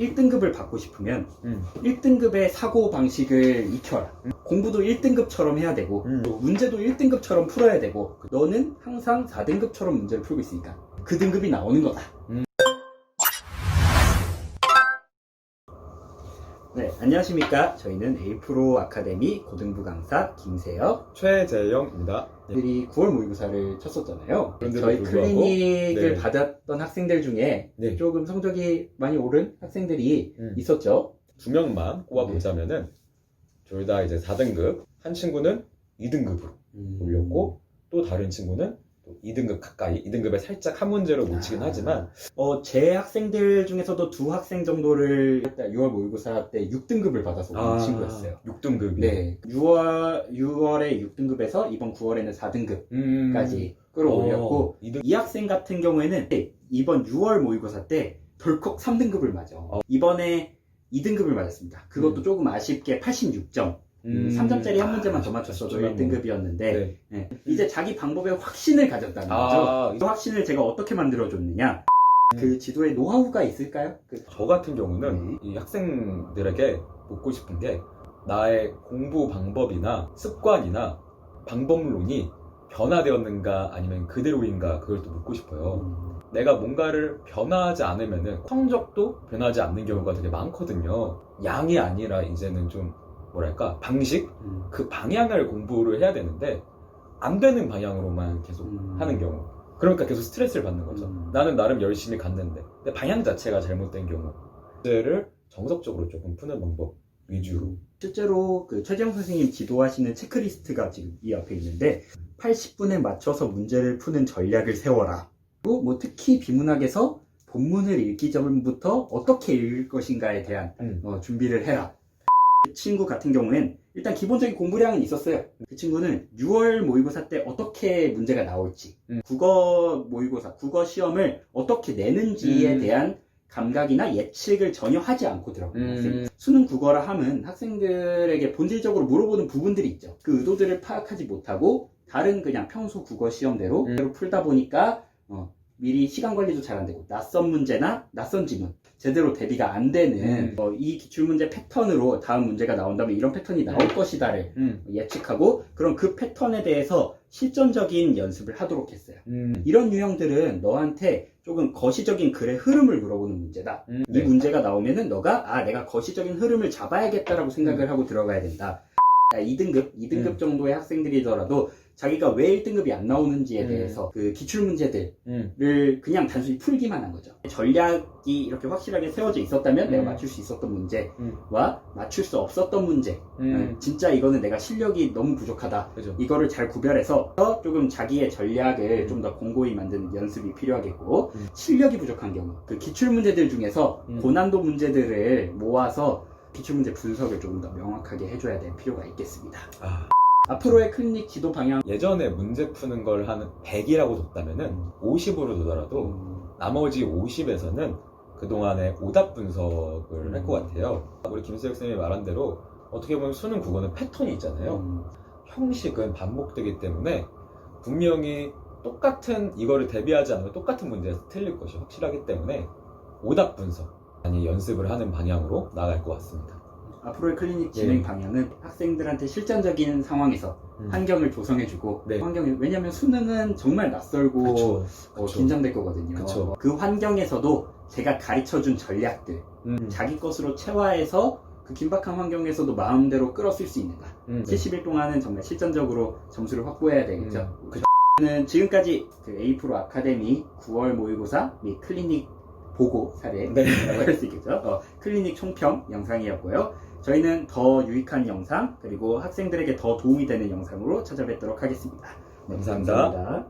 1등급을 받고 싶으면 1등급의 사고방식을 익혀라. 공부도 1등급처럼 해야 되고 또 문제도 1등급처럼 풀어야 되고 너는 항상 4등급처럼 문제를 풀고 있으니까 그 등급이 나오는 거다. 네, 안녕하십니까. 저희는 에이프로 아카데미 고등부 강사 김세혁, 최재영입니다. 들이 9월 모의고사를 쳤었잖아요. 그런데도 저희 불구하고, 클리닉을 네. 받았던 학생들 중에 네. 조금 성적이 많이 오른 학생들이 있었죠. 2명만 꼽아보자면은 둘 다 이제 4등급, 한 친구는 2등급으로 올렸고 또 다른 친구는 또 2등급 가까이, 2등급에 살짝 한 문제로 못 치긴 하지만 제 학생들 중에서도 두 학생 정도를 6월 모의고사 때 6등급을 받아서 온 친구였어요. 6등급이. 네, 6월에 6등급에서 이번 9월에는 4등급까지 끌어올렸고 이 학생 같은 경우에는 이번 6월 모의고사 때 덜컥 3등급을 맞아. 이번에 2등급을 맞았습니다. 그것도 조금 아쉽게 86점. 3점짜리 한 문제만 더 맞췄어도 1등급이었는데 네. 이제 자기 방법에 확신을 가졌다는 거죠. 그 확신을 제가 어떻게 만들어줬느냐, 그 지도에 노하우가 있을까요? 저 같은 경우는 이 학생들에게 묻고 싶은 게 나의 공부 방법이나 습관이나 방법론이 변화되었는가 아니면 그대로인가, 그걸 또 묻고 싶어요. 내가 뭔가를 변화하지 않으면은 성적도 변하지 않는 경우가 되게 많거든요. 양이 아니라 이제는 좀 뭐랄까 방식? 그 방향을 공부를 해야 되는데 안 되는 방향으로만 계속 하는 경우, 그러니까 계속 스트레스를 받는 거죠. 나는 나름 열심히 갔는데 근데 방향 자체가 잘못된 경우, 문제를 정석적으로 조금 푸는 방법 위주로. 실제로 그 최재형 선생님 지도하시는 체크리스트가 지금 이 앞에 있는데 80분에 맞춰서 문제를 푸는 전략을 세워라. 그리고 뭐 특히 비문학에서 본문을 읽기 전부터 어떻게 읽을 것인가에 대한 준비를 해라. 그 친구 같은 경우엔 일단 기본적인 공부량은 있었어요. 그 친구는 6월 모의고사 때 어떻게 문제가 나올지, 국어 모의고사, 국어 시험을 어떻게 내는지에 대한 감각이나 예측을 전혀 하지 않고 들어가요. 수능 국어라 함은 학생들에게 본질적으로 물어보는 부분들이 있죠. 그 의도들을 파악하지 못하고 다른 그냥 평소 국어 시험대로 풀다 보니까 미리 시간 관리도 잘 안 되고 낯선 문제나 낯선 지문 제대로 대비가 안 되는 이 기출문제 패턴으로 다음 문제가 나온다면 이런 패턴이 나올 것이다를 예측하고 그럼 그 패턴에 대해서 실전적인 연습을 하도록 했어요. 이런 유형들은 너한테 조금 거시적인 글의 흐름을 물어보는 문제다. 이 문제가 나오면은 너가 내가 거시적인 흐름을 잡아야겠다라고 생각을 하고 들어가야 된다. 2등급 정도의 학생들이더라도 자기가 왜 1등급이 안 나오는지에 대해서 그 기출문제들을 그냥 단순히 풀기만 한 거죠. 전략이 이렇게 확실하게 세워져 있었다면 내가 맞출 수 있었던 문제와 맞출 수 없었던 문제, 진짜 이거는 내가 실력이 너무 부족하다, 그죠. 이거를 잘 구별해서 조금 자기의 전략을 좀 더 공고히 만드는 연습이 필요하겠고, 실력이 부족한 경우 그 기출문제들 중에서 고난도 문제들을 모아서 기출문제 분석을 조금 더 명확하게 해줘야 될 필요가 있겠습니다. 앞으로의 클리닉 지도 방향, 예전에 문제 푸는 걸 한 100이라고 뒀다면은 50으로 두더라도 나머지 50에서는 그동안의 오답 분석을 할 것 같아요. 우리 김세혁 선생님이 말한 대로 어떻게 보면 수능 국어는 패턴이 있잖아요. 형식은 반복되기 때문에 분명히 똑같은 이거를 대비하지 않으면 똑같은 문제에서 틀릴 것이 확실하기 때문에 오답 분석 많이 연습을 하는 방향으로 나아갈 것 같습니다. 앞으로의 클리닉 진행 방향은 학생들한테 실전적인 상황에서 환경을 조성해주고, 왜냐면 수능은 정말 낯설고 긴장될 거거든요. 그 환경에서도 제가 가르쳐준 전략들 자기 것으로 체화해서 그 긴박한 환경에서도 마음대로 끌어쓸 수 있는가. 70일 동안은 정말 실전적으로 점수를 확보해야 되겠죠. 저는 지금까지 그 에이프로 아카데미 9월 모의고사 및 클리닉 보고 사례라고 할 수 있겠죠. 클리닉 총평 영상이었고요. 저희는 더 유익한 영상, 그리고 학생들에게 더 도움이 되는 영상으로 찾아뵙도록 하겠습니다. 감사합니다.